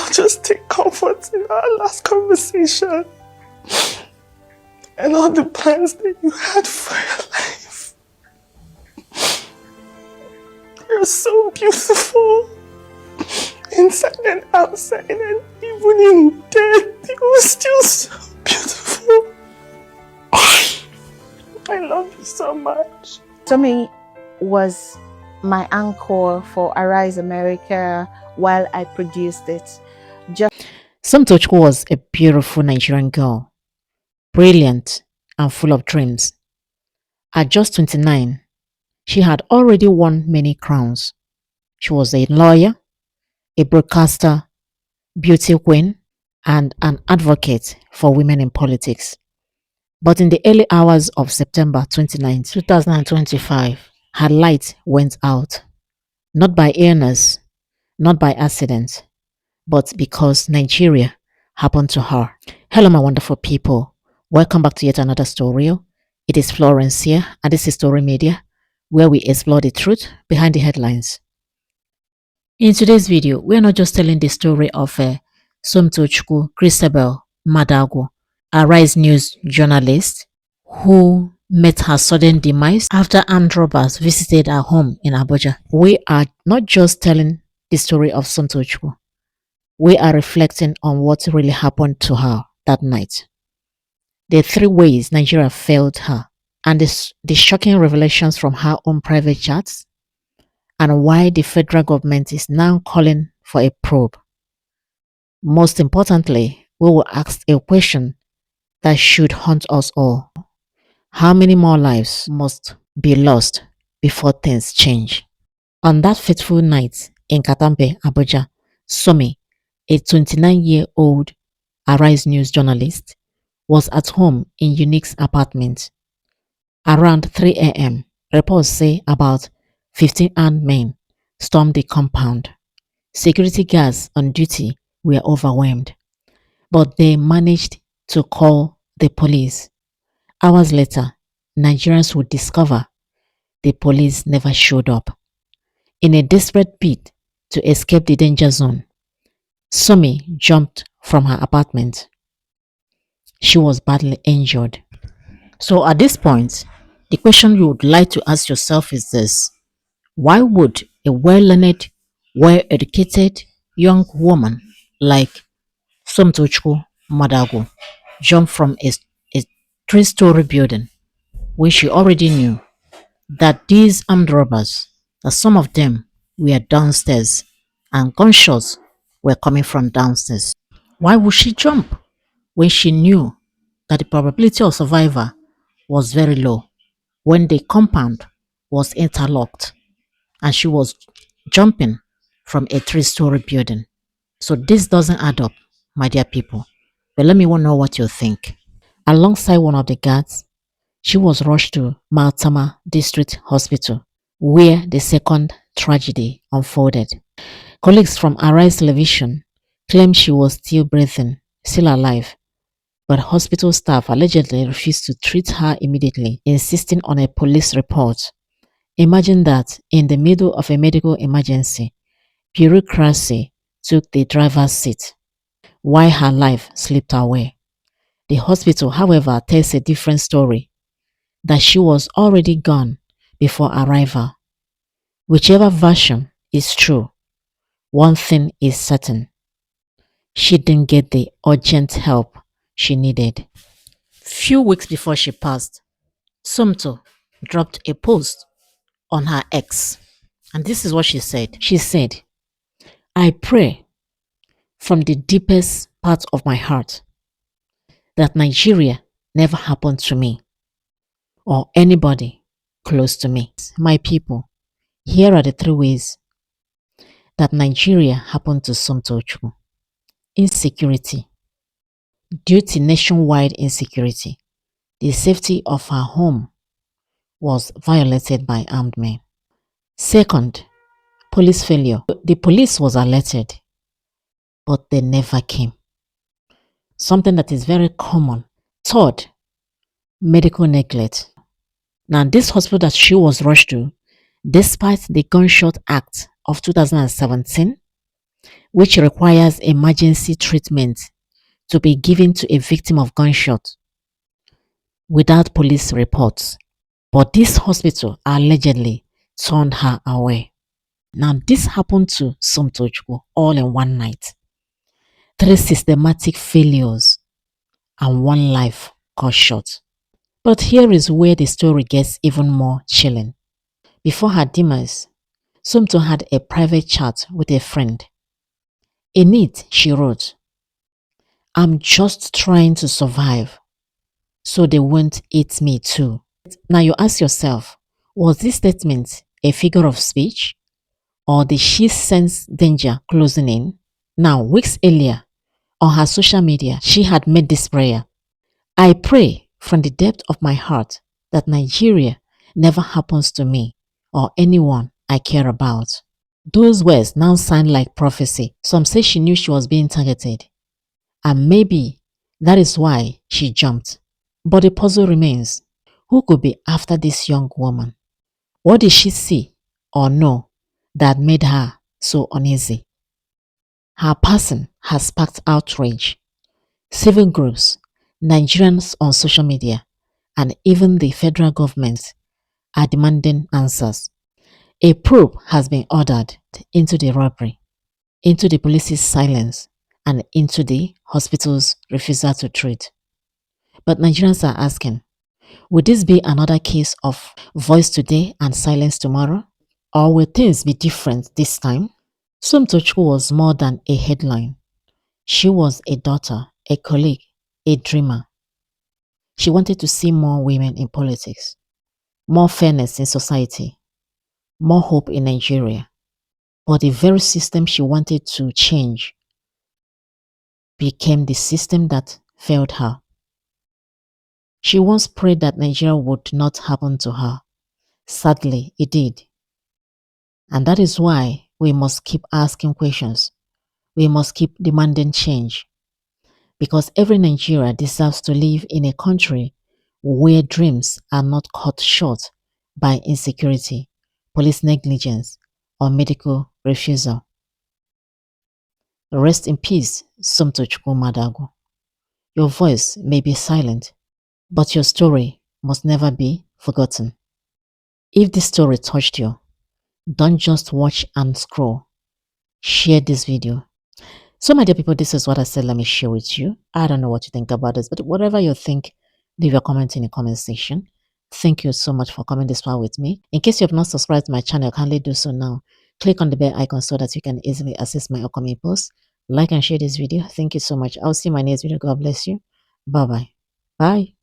I'll just take comfort in our last conversation and all the plans that you had for your life. You're so beautiful, inside and outside, and even in death, you were still so beautiful. I love you so much. Sommie was my anchor for Arise America while I produced it. SomTochukwu was a beautiful Nigerian girl, brilliant and full of dreams. At just 29, she had already won many crowns. She was a lawyer, a broadcaster, beauty queen, and an advocate for women in politics. But in the early hours of September 29, 2025, her light went out. Not by illness, not by accident, but because Nigeria happened to her. Hello, my wonderful people. Welcome back to yet another story. It is Florence here, and this is Story Media, where we explore the truth behind the headlines. In today's video, we are not just telling the story of SomTochukwu Mmaduagwu, a Rise News journalist who met her sudden demise after armed robbers visited her home in Abuja. We are not just telling the story of SomTochukwu. We are reflecting on what really happened to her that night. The 3 ways Nigeria failed her, and the shocking revelations from her own private chats, and why the federal government is now calling for a probe. Most importantly, we will ask a question that should haunt us all. How many more lives must be lost before things change? On that fateful night in Katampe, Abuja, Sommie, a 29-year-old Arise News journalist, was at home in Unique's apartment. Around 3 a.m., reports say about 15 armed men stormed the compound. Security guards on duty were overwhelmed, but they managed to call the police. Hours later, Nigerians would discover the police never showed up. In a desperate bid to escape the danger zone, Sommie jumped from her apartment. She was badly injured. So at this point, the question you would like to ask yourself is this: why would a well-learned, well-educated young woman like SomTochukwu Mmaduagwu jump from a 3-story building when she already knew that these armed robbers, that some of them were downstairs and gunshots were coming from downstairs? Why would she jump when she knew that the probability of survival was very low, when the compound was interlocked and she was jumping from a 3-story building? So this doesn't add up, my dear people. But let me know what you think. Alongside one of the guards, she was rushed to Maltama District Hospital, where the second tragedy unfolded. Colleagues from Arise Television claimed she was still breathing, still alive, but hospital staff allegedly refused to treat her immediately, insisting on a police report. Imagine that in the middle of a medical emergency, bureaucracy took the driver's seat, while her life slipped away. The hospital, however, tells a different story, that she was already gone before arrival. Whichever version is true, one thing is certain: she didn't get the urgent help she needed. Few weeks before she passed, Somto dropped a post on her ex, and this is what she said. She said, "I pray from the deepest part of my heart that Nigeria never happened to me or anybody close to me." My people, here are the 3 ways that Nigeria happened to SomTochukwu. Insecurity. Due to nationwide insecurity, the safety of her home was violated by armed men. Second, police failure. The police was alerted, but they never came. Something that is very common. Third, medical neglect. Now, this hospital that she was rushed to, despite the Gunshot Act of 2017, which requires emergency treatment to be given to a victim of gunshot without police reports. But this hospital allegedly turned her away. Now, this happened to SomTochukwu all in one night. 3 systematic failures and 1 life cut short. But here is where the story gets even more chilling. Before her demise, Somto had a private chat with a friend. In it, she wrote, "I'm just trying to survive, so they won't eat me too." Now you ask yourself, was this statement a figure of speech, or did she sense danger closing in? Now, weeks earlier, on her social media, she had made this prayer: "I pray from the depth of my heart that Nigeria never happens to me or anyone I care about." Those words now sound like prophecy. Some say she knew she was being targeted, and maybe that is why she jumped. But the puzzle remains. Who could be after this young woman? What did she see or know that made her so uneasy? Her passing has sparked outrage. Civil groups, Nigerians on social media, and even the federal government are demanding answers. A probe has been ordered into the robbery, into the police's silence, and into the hospital's refusal to treat. But Nigerians are asking, would this be another case of voice today and silence tomorrow? Or will things be different this time? SomTochukwu was more than a headline. She was a daughter, a colleague, a dreamer. She wanted to see more women in politics, more fairness in society, more hope in Nigeria. But the very system she wanted to change became the system that failed her. She once prayed that Nigeria would not happen to her. Sadly, it did. And that is why we must keep asking questions. We must keep demanding change. Because every Nigerian deserves to live in a country where dreams are not cut short by insecurity, police negligence, or medical refusal. Rest in peace, SomTochukwu Mmaduagwu. Your voice may be silent, but your story must never be forgotten. If this story touched you, don't just watch and scroll. Share this video. So my dear people, this is what I said. Let me share with you. I don't know what you think about this, but whatever you think, leave your comment in the comment section. Thank you so much for coming this far with me. In case you have not subscribed to my channel, kindly do so now. Click on the bell icon so that you can easily access my upcoming posts. Like and share this video. Thank you so much. I'll see you in my next video. God bless you. Bye-bye. Bye.